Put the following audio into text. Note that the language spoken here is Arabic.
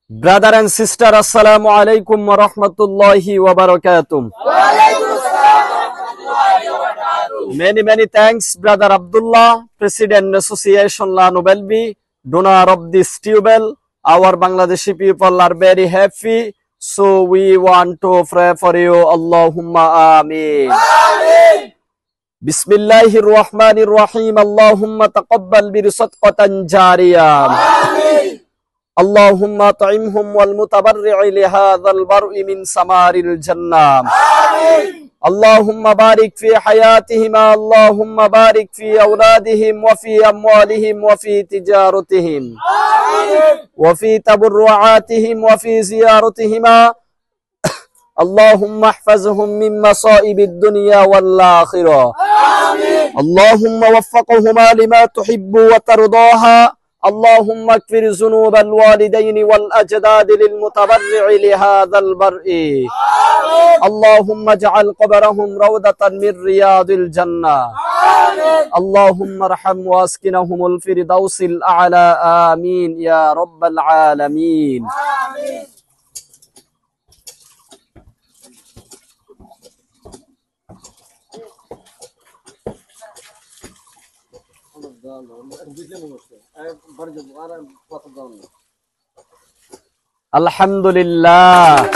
Brother and sister, assalamu alaikum wa rahmatullahi wa barakatuh. Many thanks, Brother Abdullah, President Association La Nobelby, donor of this tubel. Our Bangladeshi people are very happy, so we want to pray for you. Allahumma ameen. Bismillahirrahmanirrahim. Allahumma taqabbal bi sadaqatan jariyah. اللهم طعمهم والمتبرع لهذا البرء من ثمار الجنة. اللهم بارك في حياتهما. اللهم بارك في أولادهم وفي أموالهم وفي تجارتهم وفي تبرعاتهم وفي زيارتهما. اللهم احفظهم من مصائب الدنيا والآخرة. اللهم وفقهما لما تحب وترضاها. اللهم اغفر ذنوب الوالدين والأجداد للمتبرع لهذا البرء. اللهم اجعل قبرهم روضة من رياض الجنة. اللهم ارحم واسكنهم الفردوس الأعلى. آمين يا رب العالمين. Alhamdulillah.